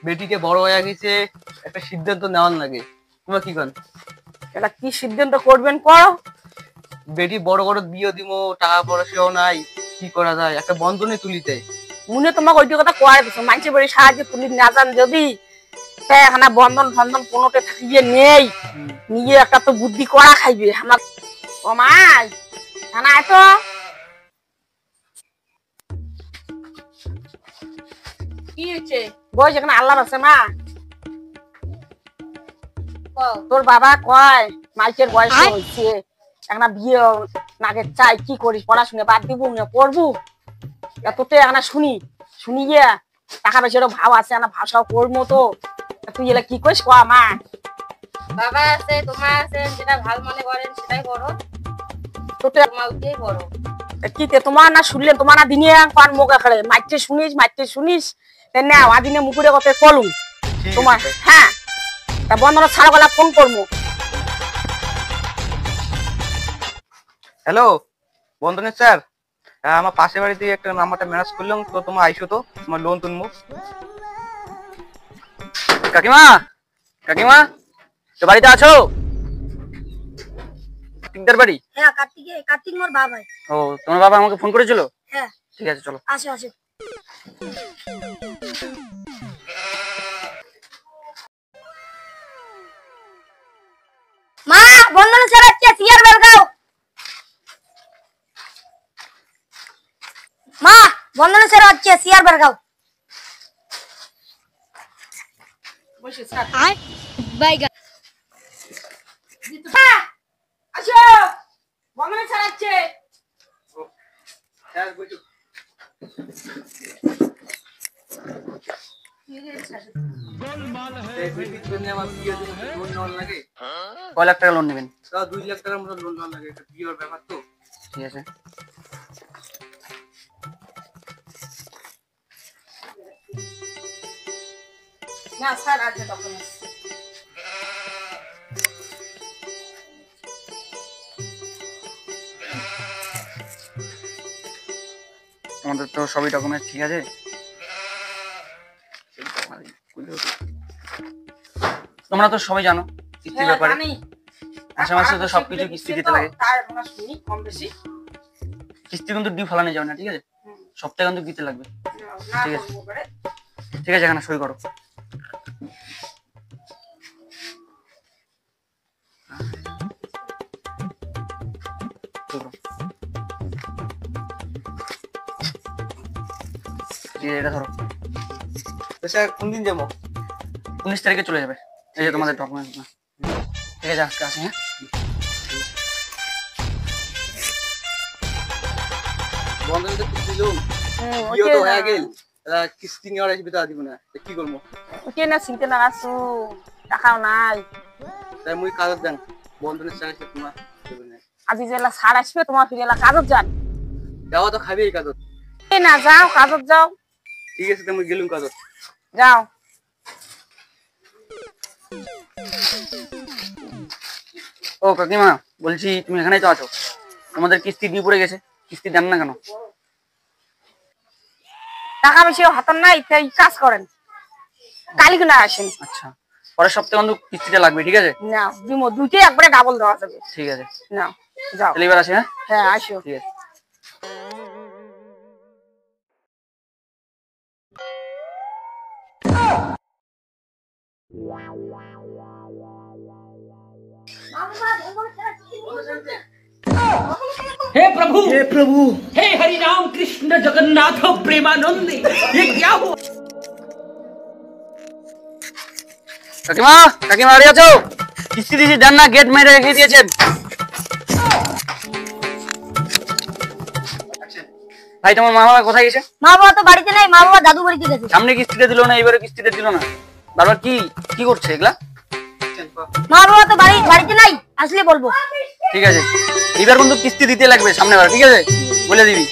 বেটিকে বড় হয়ে গেছে, একটা সিদ্ধান্ত নেওয়ার লাগে। তোমরা কি করেন? এটা কি সিদ্ধান্ত করবেন করো। বেটি বড় বড় বিয়ে দিব, টাকা পয়সাও নাই, কি করা যায়? একটা বন্ধনে তুলিতে মনে তোমাকে ওইটি কথা কয় দিছো, মানুষের বাড়ি সাহায্য তুলি না যান যদি এখানে বন্ধন ফন্ধন কোনোটা থাকিয়ে নেই, নিয়ে একটা তো বুদ্ধি করা খাইবে আমার। ও মাই না এত কি হচ্ছে? বয়স এখানে আল্লাহ আছে মা। তোর বাবা কয় মাইকের বয়স হয়েছে, একটা বিয়ে নাকে চাই, কি করিস? পড়াশুনে বাদ দিব না পড়বো? তোতে এখানে শুনি শুনি গিয়া টাকা পয়সারও ভাব আছে, না ভাষাও করবো তো। তুই এলা কি করিস কয়া মা? বাবা আছে, তোমার আছে, যেটা ভালো মনে করেন সেটাই করো। তোতে তোমাকেই করো। কি তোমার না শুনলে তোমার না দিনে পান মুখ এখানে মাইতে শুনিস না আদিনে মুকুরে কথা কলু তোমার। হ্যাঁ তা বন্ধন ছাড়া গলা ফোন করবো। হ্যালো বন্ধনের স্যার, আমার পাশের বাড়িতে একটা নাম্বারটা ম্যানেজ করলাম তো, তোমার আইসো তো, তোমার লোন তুলবো। কাকিমা কাকিমা তো বাড়িতে আছো? কার্তিকদার বাড়ি? হ্যাঁ কার্তিক মোর বাবা। ও তোমার বাবা আমাকে ফোন করেছিল? হ্যাঁ ঠিক আছে চলো। আসো। মা বন্ধন ছাড়াচ্ছে, সিয়ার বেলগাও। মা বন্ধন ছাড়াচ্ছে, সিয়ার বেলগাও। বসে স্যার আয় বাইগা আসো বন্ধনে ছাড়াচ্ছে। হ্যাঁ বুঝু। কয় লাখ টাকা লোন নেবেন? 2 লাখ টাকার মতো লোন নেওয়া লাগে, এটা বিয়ের ব্যাপার তো। ঠিক আছে না স্যার আছে ডকুমেন্টস। আমাদের তো সবই ডকুমেন্ট ঠিক আছে। তোমরা তো সবাই জানো কিস্তির ব্যাপারে, মাসে মাসে তো সবকিছু কিস্তি দিতে লাগে। কিস্তি কিন্তু ডিউ ফেলানো যাবে না, ঠিক আছে? সপ্তাহে কিন্তু দিতে লাগবে। ঠিক আছে ঠিক আছে, এখানে সই করো। এটা ধরো। কোন দিন যাবো? 19 তারিখে চলে যাবে। এই যে তোমাদের ডকুমেন্ট। ঠিক আছে আজকে আসি। হ্যাঁ বন্ধন তো দিলুম, বিয়ে তো হয়ে গেল, কিস্তি নেওয়ার আসবে তা দিব না, কি করবো? ওকে না চিনতে না আসো, টাকাও নাই। তাই মুই কাগজ দেন বন্ধনের সাথে তোমার আজি জেলা ছাড় আসবে তোমার, ফিরে এলা কাজত যান। যাওয়া তো খাবি এই কাগজ। না যাও কাজত যাও। ঠিক আছে তুমি গেলুম কাগজ। যাও। ও কাকিমা বলছি তুমি এখানেই তো আছো, তোমাদের কিস্তি দিয়ে পড়ে গেছে, কিস্তি দেন না কেন? টাকা বেশি হাতন নাই, তাই কাজ করেন, কালকে না আসেন। আচ্ছা পরের সপ্তাহে কিন্তু কিস্তিটা লাগবে, ঠিক আছে? না দিমো, দুইটাই একবারে ডাবল দেওয়া যাবে। ঠিক আছে না যাও। তাহলে এবার আসি। হ্যাঁ হ্যাঁ আসো। ঠিক আছে। हे प्रभु हे हरि राम कृष्ण जगन्नाथ प्रेमानंद, ये क्या हुआ? কাকিমা কাকিমা বাড়ি আছো? কিস্তি দিয়েছি দেন না, গেট মেরে রেখে দিয়েছেন। ভাই তোমার মা বাবা কোথায় গেছে? মা বাবা তো বাড়িতে নাই, মা বাবা দাদু বাড়িতে গেছে। সামনে কিস্তিটা দিল না, এবারে কিস্তিটা দিল না, বারবার কি কি করছে এগুলা? মা বাবা তো বাড়িতে নাই, আসলে বলবো। ঠিক আছে এবার কিন্তু কিস্তি দিতে লাগবে সামনে বার, ঠিক আছে? বলে দিবি।